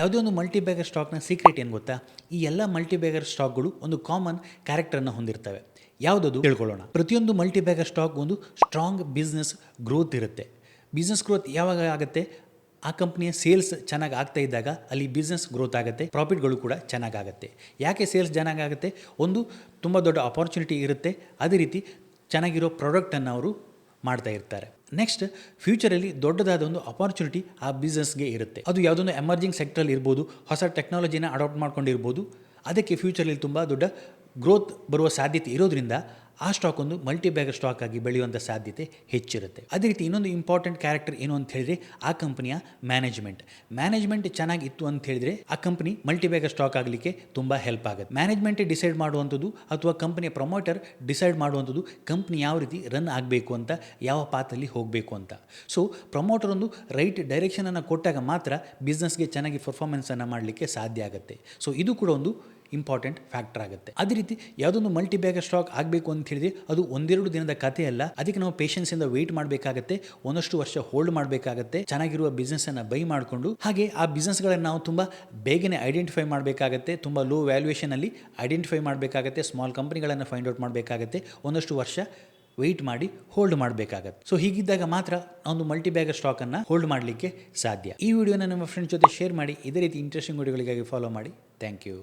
ಯಾವುದೇ ಒಂದು ಮಲ್ಟಿಬ್ಯಾಗರ್ ಸ್ಟಾಕ್ನ ಸೀಕ್ರೆಟ್ ಏನು ಗೊತ್ತಾ? ಈ ಎಲ್ಲ ಮಲ್ಟಿಬ್ಯಾಗರ್ ಸ್ಟಾಕ್ಗಳು ಒಂದು ಕಾಮನ್ ಕ್ಯಾರೆಕ್ಟರ್ನ ಹೊಂದಿರ್ತವೆ. ಯಾವುದದು ತಿಳ್ಕೊಳ್ಳೋಣ. ಪ್ರತಿಯೊಂದು ಮಲ್ಟಿಬ್ಯಾಗರ್ ಸ್ಟಾಕ್ ಒಂದು ಸ್ಟ್ರಾಂಗ್ ಬಿಸ್ನೆಸ್ ಗ್ರೋತ್ ಇರುತ್ತೆ. ಬಿಸ್ನೆಸ್ ಗ್ರೋತ್ ಯಾವಾಗ ಆಗುತ್ತೆ? ಆ ಕಂಪ್ನಿಯ ಸೇಲ್ಸ್ ಚೆನ್ನಾಗಿ ಆಗ್ತಾ ಇದ್ದಾಗ ಅಲ್ಲಿ ಬಿಸ್ನೆಸ್ ಗ್ರೋತ್ ಆಗುತ್ತೆ, ಪ್ರಾಫಿಟ್ಗಳು ಕೂಡ ಚೆನ್ನಾಗಾಗುತ್ತೆ. ಯಾಕೆ ಸೇಲ್ಸ್ ಚೆನ್ನಾಗಾಗುತ್ತೆ? ಒಂದು ತುಂಬ ದೊಡ್ಡ ಅಪಾರ್ಚುನಿಟಿ ಇರುತ್ತೆ, ಅದೇ ರೀತಿ ಚೆನ್ನಾಗಿರೋ ಪ್ರಾಡಕ್ಟನ್ನು ಅವರು ಮಾಡ್ತಾ ಇರ್ತಾರೆ. ನೆಕ್ಸ್ಟ್, ಫ್ಯೂಚರಲ್ಲಿ ದೊಡ್ಡದಾದ ಒಂದು ಅಪಾರ್ಚುನಿಟಿ ಆ ಬಿಸ್ನೆಸ್ಗೆ ಇರುತ್ತೆ. ಅದು ಯಾವುದೊಂದು ಎಮರ್ಜಿಂಗ್ ಸೆಕ್ಟ್ರಲ್ಲಿ ಇರ್ಬೋದು, ಹೊಸ ಟೆಕ್ನಾಲಜಿನ ಅಡಾಪ್ಟ್ ಮಾಡ್ಕೊಂಡಿರ್ಬೋದು. ಅದಕ್ಕೆ ಫ್ಯೂಚರಲ್ಲಿ ತುಂಬ ದೊಡ್ಡ ಗ್ರೋತ್ ಬರುವ ಸಾಧ್ಯತೆ ಇರೋದ್ರಿಂದ ಆ ಸ್ಟಾಕ್ ಒಂದು ಮಲ್ಟಿಬ್ಯಾಗರ್ ಸ್ಟಾಕ್ ಆಗಿ ಬೆಳೆಯುವಂಥ ಸಾಧ್ಯತೆ ಹೆಚ್ಚಿರುತ್ತೆ. ಅದೇ ರೀತಿ ಇನ್ನೊಂದು ಇಂಪಾರ್ಟೆಂಟ್ ಕ್ಯಾರೆಕ್ಟರ್ ಏನು ಅಂತ ಹೇಳಿದರೆ ಆ ಕಂಪನಿಯ ಮ್ಯಾನೇಜ್ಮೆಂಟ್ ಚೆನ್ನಾಗಿತ್ತು ಅಂತ ಹೇಳಿದರೆ ಆ ಕಂಪನಿ ಮಲ್ಟಿಬ್ಯಾಗರ್ ಸ್ಟಾಕ್ ಆಗಲಿಕ್ಕೆ ತುಂಬ ಹೆಲ್ಪ್ ಆಗುತ್ತೆ. ಮ್ಯಾನೇಜ್ಮೆಂಟೇ ಡಿಸೈಡ್ ಮಾಡುವಂಥದ್ದು ಅಥವಾ ಕಂಪನಿಯ ಪ್ರಮೋಟರ್ ಡಿಸೈಡ್ ಮಾಡುವಂಥದ್ದು ಕಂಪ್ನಿ ಯಾವ ರೀತಿ ರನ್ ಆಗಬೇಕು ಅಂತ, ಯಾವ ಪಾತಲ್ಲಿ ಹೋಗಬೇಕು ಅಂತ. ಸೊ ಪ್ರಮೋಟರ್ ಒಂದು ರೈಟ್ ಡೈರೆಕ್ಷನನ್ನು ಕೊಟ್ಟಾಗ ಮಾತ್ರ ಬಿಸ್ನೆಸ್ಗೆ ಚೆನ್ನಾಗಿ ಪರ್ಫಾರ್ಮೆನ್ಸನ್ನು ಮಾಡಲಿಕ್ಕೆ ಸಾಧ್ಯ ಆಗುತ್ತೆ. ಸೊ ಇದು ಕೂಡ ಒಂದು ಇಂಪಾರ್ಟೆಂಟ್ ಫ್ಯಾಕ್ಟರ್ ಆಗುತ್ತೆ. ಅದೇ ರೀತಿ ಯಾವುದೊಂದು ಮಲ್ಟಿಬ್ಯಾಗರ್ ಸ್ಟಾಕ್ ಆಗಬೇಕು ಅಂತ ಹೇಳಿದರೆ ಅದು ಒಂದೆರಡು ದಿನದ ಕಥೆ ಅಲ್ಲ. ಅದಕ್ಕೆ ನಾವು ಪೇಷನ್ಸಿಂದ ವೆಯ್ಟ್ ಮಾಡಬೇಕಾಗತ್ತೆ, ಒಂದಷ್ಟು ವರ್ಷ ಹೋಲ್ಡ್ ಮಾಡಬೇಕಾಗತ್ತೆ, ಚೆನ್ನಾಗಿರುವ ಬಿಸ್ನೆಸ್ಸನ್ನು ಬೈ ಮಾಡಿಕೊಂಡು. ಹಾಗೆ ಆ ಬಿಸ್ನೆಸ್ಗಳನ್ನು ನಾವು ತುಂಬ ಬೇಗನೆ ಐಡೆಂಟಿಫೈ ಮಾಡಬೇಕಾಗತ್ತೆ, ತುಂಬ ಲೋ ವ್ಯಾಲ್ಯೂಯೇಷನಲ್ಲಿ ಐಡೆಂಟಿಫೈ ಮಾಡಬೇಕಾಗತ್ತೆ, ಸ್ಮಾಲ್ ಕಂಪ್ನಿಗಳನ್ನು ಫೈಂಡ್ ಔಟ್ ಮಾಡಬೇಕಾಗತ್ತೆ, ಒಂದಷ್ಟು ವರ್ಷ ವೆಯ್ಟ್ ಮಾಡಿ ಹೋಲ್ಡ್ ಮಾಡಬೇಕಾಗತ್ತೆ. ಸೊ ಹೀಗಿದ್ದಾಗ ಮಾತ್ರ ಒಂದು ಮಲ್ಟಿಬ್ಯಾಗರ್ ಸ್ಟಾಕನ್ನು ಹೋಲ್ಡ್ ಮಾಡಲಿಕ್ಕೆ ಸಾಧ್ಯ. ಈ ವಿಡಿಯೋನ ನಿಮ್ಮ ಫ್ರೆಂಡ್ಸ್ ಜೊತೆ ಶೇರ್ ಮಾಡಿ. ಇದೇ ರೀತಿ ಇಂಟ್ರೆಸ್ಟಿಂಗ್ ವಿಡಿಯೋಗಳಿಗಾಗಿ ಫಾಲೋ ಮಾಡಿ. Thank you.